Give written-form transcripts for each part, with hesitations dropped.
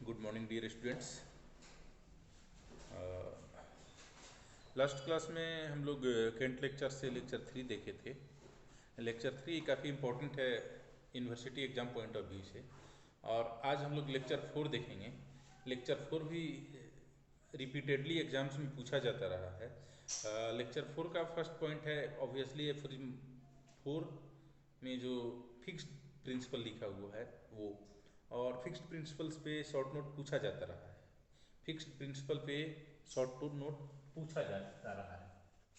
Good morning dear students. Last class में हम लोग केंट लेक्चर से लेक्चर 3 देखे थे। लेक्चर 3 काफ़ी इम्पोर्टेंट है university exam point of view से, और आज हम लोग लेक्चर 4 देखेंगे। लेक्चर 4 भी रिपीटेडली एग्जाम्स में पूछा जाता रहा है। लेक्चर 4 का फर्स्ट पॉइंट है ऑब्वियसली एफोरिज्म 4 में जो फिक्स्ड प्रिंसिपल लिखा हुआ है वो, और फिक्स्ड प्रिंसिपल्स पे शॉर्ट नोट पूछा जाता रहा है। फिक्स्ड प्रिंसिपल पे शॉर्ट नोट पूछा जाता रहा है।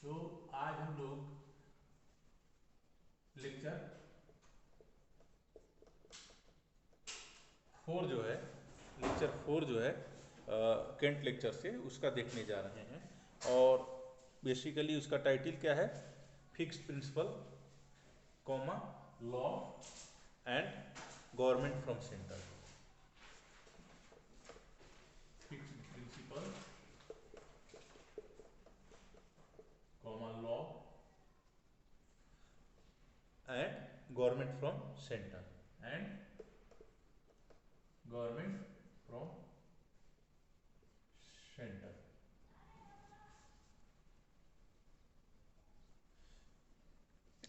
तो आज हम लोग लेक्चर 4 जो है केंट लेक्चर से उसका देखने जा रहे हैं। और बेसिकली उसका टाइटल क्या है? Fixed principle comma law and government from centre. Fixed principle comma law and government from centre and government from centre.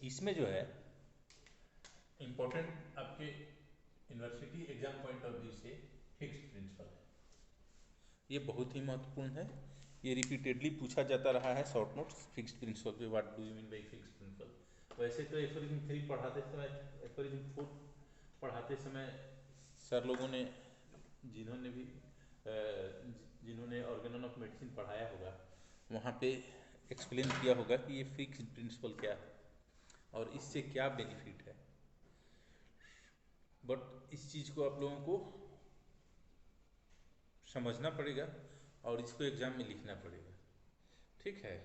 इसमें जो है इम्पोर्टेंट आपके university exam point of view से फिक्स्ड प्रिंसिपल है, ये बहुत ही महत्वपूर्ण है। ये रिपीटेडली पूछा जाता रहा है शॉर्ट नोट्स। फिक्स्ड प्रिंसिपल पे what do you mean by fixed principle. वैसे तो एफोरिज्म 3 पढ़ाते समय, एफोरिज्म 4 पढ़ाते समय सर लोगों ने जिन्होंने भी जिन्होंने ऑर्गेनन ऑफ मेडिसिन पढ़ाया होगा वहाँ पे एक्सप्लेन किया होगा कि ये फिक्स्ड प्रिंसिपल क्या है और इससे क्या बेनिफिट है। बट इस चीज़ को आप लोगों को समझना पड़ेगा और इसको एग्ज़ाम में लिखना पड़ेगा, ठीक है।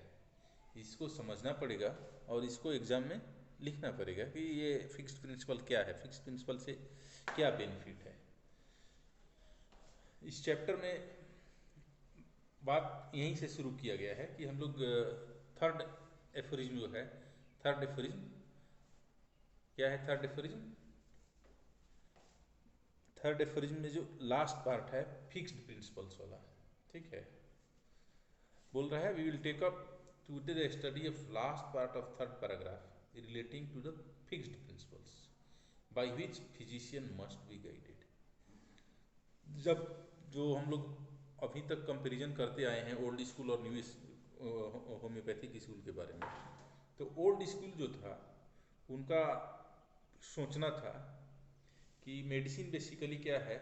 इसको समझना पड़ेगा और इसको एग्ज़ाम में लिखना पड़ेगा कि ये फिक्स्ड प्रिंसिपल क्या है, फिक्स्ड प्रिंसिपल से क्या बेनिफिट है। इस चैप्टर में बात यहीं से शुरू किया गया है कि हम लोग थर्ड एफोरिज्म जो है, थर्ड एफोरिज्म क्या है? थर्ड एफोरिज्म में जो लास्ट पार्ट है फिक्स्ड प्रिंसिपल्स वाला, ठीक है, बोल रहा है we will take up today the study of last part of third paragraph relating to the fixed principles by which physician must be guided. जब जो हम लोग अभी तक कंपैरिजन करते आए हैं ओल्ड स्कूल और न्यू होम्योपैथिक स्कूल के बारे में, तो ओल्ड स्कूल जो था उनका सोचना था कि मेडिसिन बेसिकली क्या है,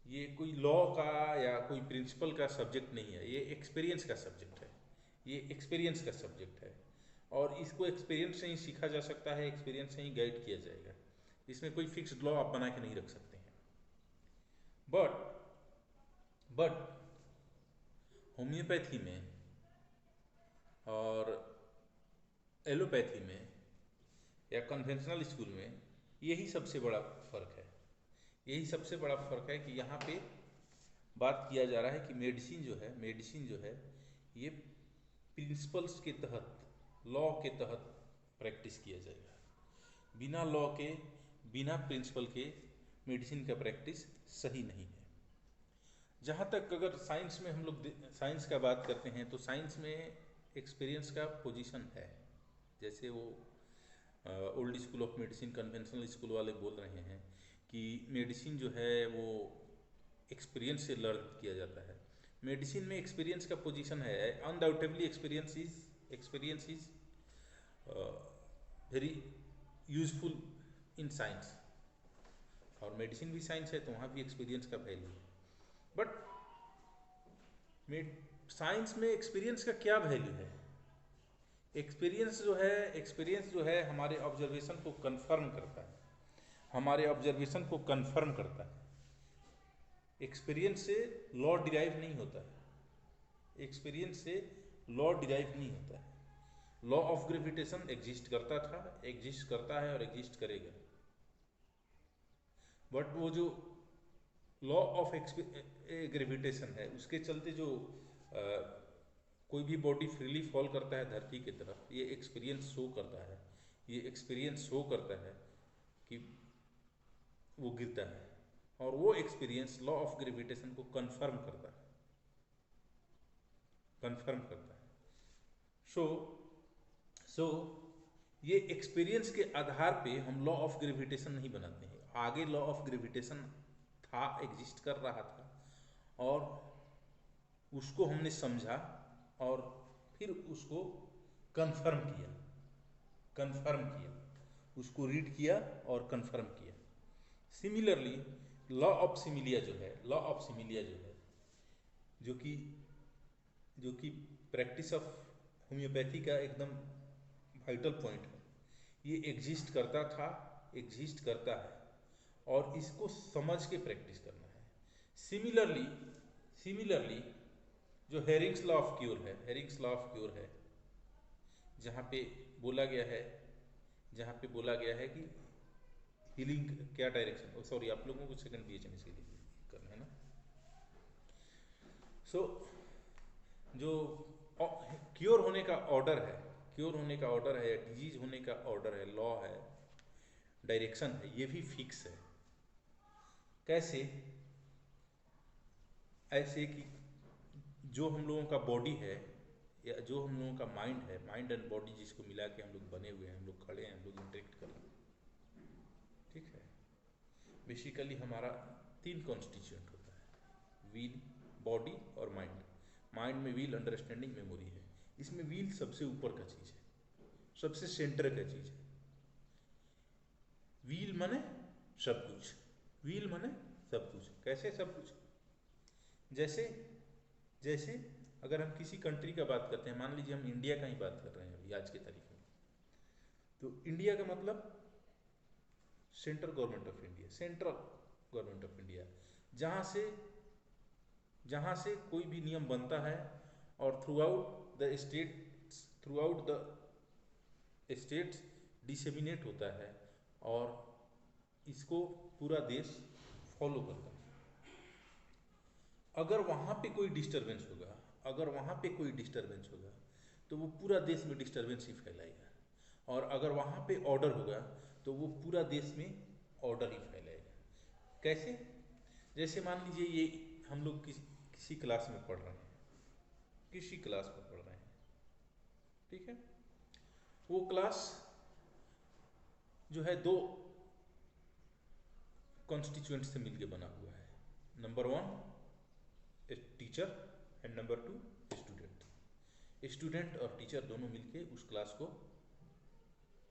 ये कोई लॉ का या कोई प्रिंसिपल का सब्जेक्ट नहीं है, ये एक्सपीरियंस का सब्जेक्ट है, ये एक्सपीरियंस का सब्जेक्ट है और इसको एक्सपीरियंस से ही सीखा जा सकता है, एक्सपीरियंस से ही गाइड किया जाएगा। इसमें कोई फिक्स्ड लॉ आप बना के नहीं रख सकते हैं। बट होम्योपैथी में और एलोपैथी में या कन्वेंशनल स्कूल में यही सबसे बड़ा फ़र्क है। यही सबसे बड़ा फ़र्क है कि यहाँ पे बात किया जा रहा है कि मेडिसिन जो है ये प्रिंसिपल्स के तहत, लॉ के तहत प्रैक्टिस किया जाएगा। बिना लॉ के, बिना प्रिंसिपल के मेडिसिन का प्रैक्टिस सही नहीं है। जहाँ तक अगर साइंस में हम लोग साइंस का बात करते हैं तो साइंस में एक्सपीरियंस का पोजीशन है। जैसे वो old school of medicine, conventional school वाले बोल रहे हैं कि मेडिसिन जो है वो एक्सपीरियंस से लर्न किया जाता है। मेडिसिन में एक्सपीरियंस का पोजीशन है, undoubtedly experience is very useful in science, और मेडिसिन भी साइंस है तो वहाँ भी एक्सपीरियंस का वैल्यू है। बट साइंस में एक्सपीरियंस का क्या वैल्यू है? एक्सपीरियंस जो है हमारे ऑब्जर्वेशन को कंफर्म करता है, हमारे ऑब्जर्वेशन को कंफर्म करता है। एक्सपीरियंस से लॉ डिराइव नहीं होता है, एक्सपीरियंस से लॉ डिराइव नहीं होता है। लॉ ऑफ ग्रेविटेशन एग्जिस्ट करता था, एग्जिस्ट करता है और एग्जिस्ट करेगा। बट वो जो लॉ ऑफ ग्रेविटेशन है उसके चलते जो कोई भी बॉडी फ्रीली फॉल करता है धरती की तरफ, ये एक्सपीरियंस शो करता है, ये एक्सपीरियंस शो करता है कि वो गिरता है। और वो एक्सपीरियंस लॉ ऑफ ग्रेविटेशन को कन्फर्म करता है। सो सो ये एक्सपीरियंस के आधार पे हम लॉ ऑफ ग्रेविटेशन नहीं बनाते हैं। आगे लॉ ऑफ ग्रेविटेशन था, एग्जिस्ट कर रहा था, और उसको हमने समझा और फिर उसको कन्फर्म किया, उसको रीड किया और कन्फर्म किया। सिमिलरली लॉ ऑफ सिमिलिया जो है, जो कि प्रैक्टिस ऑफ होम्योपैथी का एकदम वाइटल पॉइंट है। ये एग्जिस्ट करता था, एग्जिस्ट करता है, और इसको समझ के प्रैक्टिस करना है। सिमिलरली जो हेरिंग्स लॉ ऑफ क्यूर है, जहाँ पे बोला गया है कि हीलिंग क्या डायरेक्शन, सॉरी आप लोगों को सेकंड BHM इसके लिए करना है ना। सो जो क्योर होने का ऑर्डर है, या डिजीज होने का ऑर्डर है, लॉ है, डायरेक्शन है, ये भी फिक्स है। कैसे? ऐसे कि जो हम लोगों का बॉडी है, या जो हम लोगों का माइंड है, माइंड एंड बॉडी जिसको मिला के हम लोग बने हुए हैं, हम लोग खड़े हैं, हम लोग इंटरेक्ट कर रहे हैं, ठीक है। बेसिकली हमारा 3 कॉन्स्टिट्यूएंट होता है, विल, बॉडी और माइंड। माइंड में विल, अंडरस्टैंडिंग, मेमोरी है। इसमें विल सबसे ऊपर का चीज़ है, सबसे सेंटर का चीज़ है। विल माने सब कुछ। कैसे सब कुछ? जैसे अगर हम किसी कंट्री का बात करते हैं, मान लीजिए हम इंडिया का ही बात कर रहे हैं अभी आज की तारीख में, तो इंडिया का मतलब सेंट्रल गवर्नमेंट ऑफ इंडिया, जहाँ से कोई भी नियम बनता है और through out the states disseminate होता है, और इसको पूरा देश फॉलो करता है। अगर वहाँ पे कोई डिस्टरबेंस होगा, तो वो पूरा देश में डिस्टरबेंस ही फैलाएगा, और अगर वहाँ पे ऑर्डर होगा तो वो पूरा देश में ऑर्डर ही फैलाएगा। कैसे? जैसे मान लीजिए ये हम लोग किसी क्लास में पढ़ रहे हैं, ठीक है। वो क्लास जो है 2 कॉन्स्टिट्यूएंट से मिलकर बना हुआ है। Number 1 teacher and number 2 student और टीचर दोनों मिलके उस क्लास को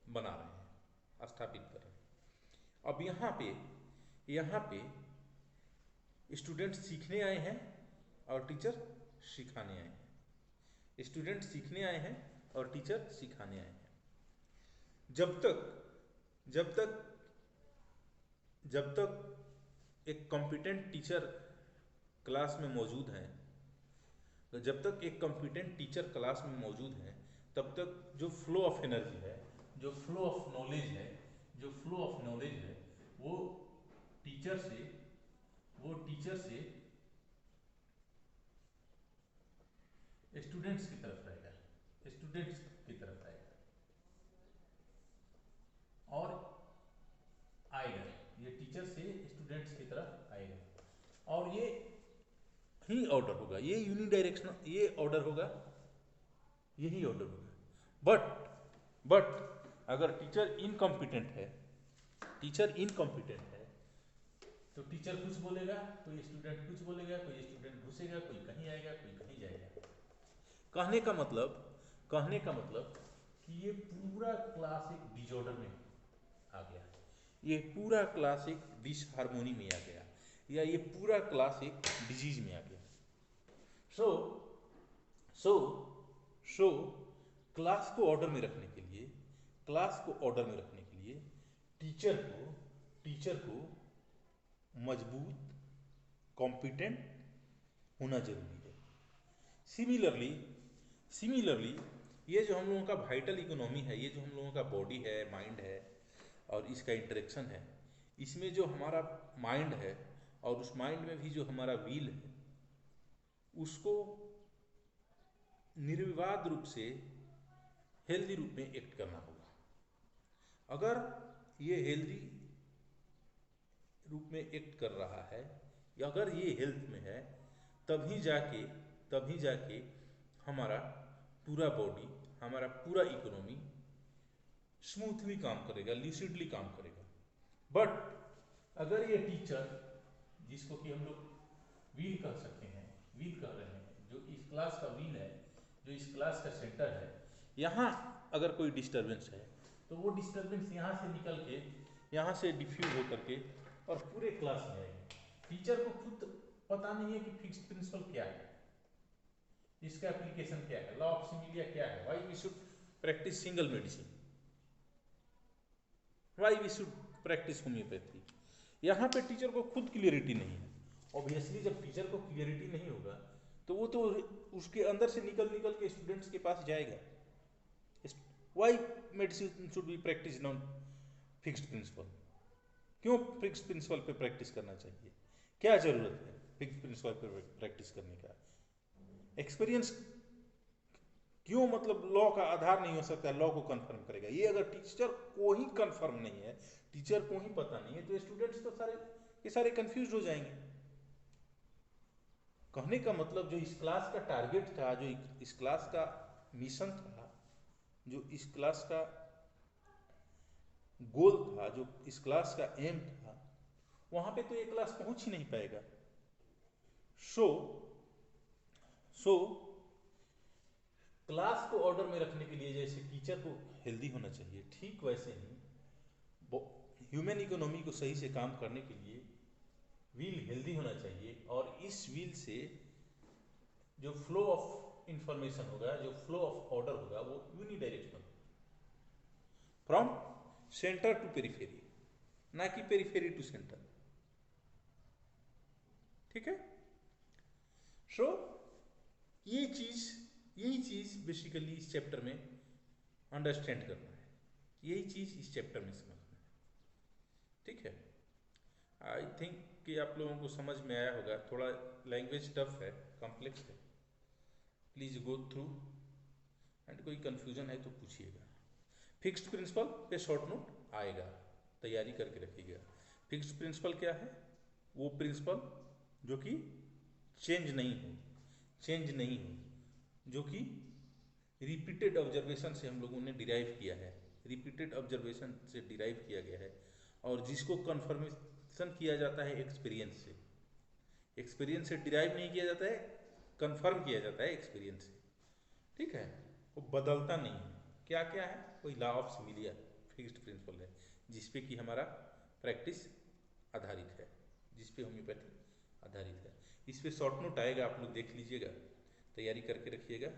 बना रहे हैं, स्थापित कर रहे हैं। अब यहाँ पे स्टूडेंट सीखने आए हैं और टीचर सिखाने आए हैं। जब तक एक कॉम्पिटेंट टीचर क्लास में मौजूद है, तब तक जो फ्लो ऑफ एनर्जी है, जो फ्लो ऑफ नॉलेज है, वो टीचर से स्टूडेंट्स की तरफ रहेगा, और आएगा, ये टीचर से स्टूडेंट्स की तरफ आएगा, और ये ही ऑर्डर होगा, ये यूनिडायरेक्शनल, ये ऑर्डर होगा, यही ऑर्डर होगा। बट अगर टीचर इनकॉम्पिटेंट है, तो टीचर कुछ बोलेगा, कोई स्टूडेंट कुछ बोलेगा, कोई स्टूडेंट घुसेगा, कोई कहीं आएगा, कोई कहीं जाएगा। कहने का मतलब कि ये पूरा क्लास एक डिसऑर्डर में आ गया, ये पूरा क्लास एक डिसहार्मोनी में आ गया, या ये पूरा क्लास एक डिजीज में आ गया। सो क्लास को ऑर्डर में रखने के लिए, टीचर को मजबूत, कॉम्पिटेंट होना जरूरी है। सिमिलरली ये जो हम लोगों का वाइटल इकोनॉमी है, ये जो हम लोगों का बॉडी है, माइंड है, और इसका इंटरेक्शन है, इसमें जो हमारा माइंड है और उस माइंड में भी जो हमारा व्हील है, उसको निर्विवाद रूप से हेल्दी रूप में एक्ट करना होगा। अगर ये हेल्दी रूप में एक्ट कर रहा है, अगर ये हेल्थ में है, तभी जाके हमारा पूरा बॉडी, हमारा पूरा इकोनॉमी स्मूथली काम करेगा, लिसिडली काम करेगा। बट अगर ये टीचर, जिसको कि हम लोग व्हील कह सकते हैं, व्हील कह रहे हैं, जो इस क्लास का व्हील है, जो इस क्लास का सेंटर है, यहाँ अगर कोई डिस्टर्बेंस है तो वो डिस्टर्बेंस यहाँ से निकल के, यहाँ से डिफ्यूज होकर के और पूरे क्लास में आएगी। टीचर को खुद पता नहीं है कि फिक्स्ड प्रिंसिपल क्या है, इसका एप्लीकेशन क्या है, लॉ ऑफ सिमिलिया क्या है, why we should practise single medicine, why we should practise homoeopathy. यहाँ पे टीचर को खुद क्लियरिटी नहीं है। ऑब्वियसली जब टीचर को क्लियरिटी नहीं होगा तो वो तो उसके अंदर से निकल के स्टूडेंट्स के पास जाएगा। Why medicine should be practise on fixed principle, क्यों फिक्स्ड प्रिंसिपल पे प्रैक्टिस करना चाहिए, क्या जरूरत है फिक्स्ड प्रिंसिपल पे प्रैक्टिस करने का। एक्सपीरियंस क्यों, मतलब लॉ का आधार नहीं हो सकता, लॉ को कंफर्म करेगा। ये अगर टीचर को ही कंफर्म नहीं है, टीचर को ही पता नहीं है, तो स्टूडेंट्स तो सारे कंफ्यूज हो जाएंगे। कहने का मतलब जो इस क्लास का टारगेट था, जो इस क्लास का मिशन था, जो इस क्लास का गोल था, जो इस क्लास का एम था, वहां पे तो ये क्लास पहुंच ही नहीं पाएगा। सो क्लास को ऑर्डर में रखने के लिए जैसे टीचर को हेल्दी होना चाहिए, ठीक वैसे ही ह्यूमन इकोनॉमी को सही से काम करने के लिए व्हील हेल्दी होना चाहिए। और इस व्हील से जो फ्लो ऑफ इंफॉर्मेशन होगा, जो फ्लो ऑफ ऑर्डर होगा, वो unidirectional, from centre to periphery, ना कि पेरिफेरी टू सेंटर। ठीक है। सो यही चीज बेसिकली इस चैप्टर में अंडरस्टैंड करना है, यही चीज इस चैप्टर में समझना है। ठीक है। आई थिंक कि आप लोगों को समझ में आया होगा। थोड़ा लैंग्वेज टफ है, कॉम्प्लेक्स है, प्लीज गो थ्रू, एंड कोई कंफ्यूजन है तो पूछिएगा। फिक्स्ड प्रिंसिपल पे शॉर्ट नोट आएगा, तैयारी करके रखिएगा। फिक्स्ड प्रिंसिपल क्या है? वो प्रिंसिपल जो कि चेंज नहीं हो, जो कि रिपीटेड ऑब्जर्वेशन से हम लोगों ने डिराइव किया है, रिपीटेड ऑब्जर्वेशन से डिराइव किया गया है, और जिसको कन्फर्मेशन किया जाता है एक्सपीरियंस से। एक्सपीरियंस से डिराइव नहीं किया जाता है, कंफर्म किया जाता है एक्सपीरियंस से। ठीक है। वो बदलता नहीं है। क्या क्या है? कोई law of similia fixed principle है, जिसपे कि हमारा प्रैक्टिस आधारित है, जिसपे होम्योपैथी आधारित है। इस पे शॉर्ट नोट आएगा, आप लोग देख लीजिएगा, तैयारी करके रखिएगा।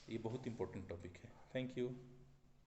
ये बहुत इंपॉर्टेंट टॉपिक है। Thank you.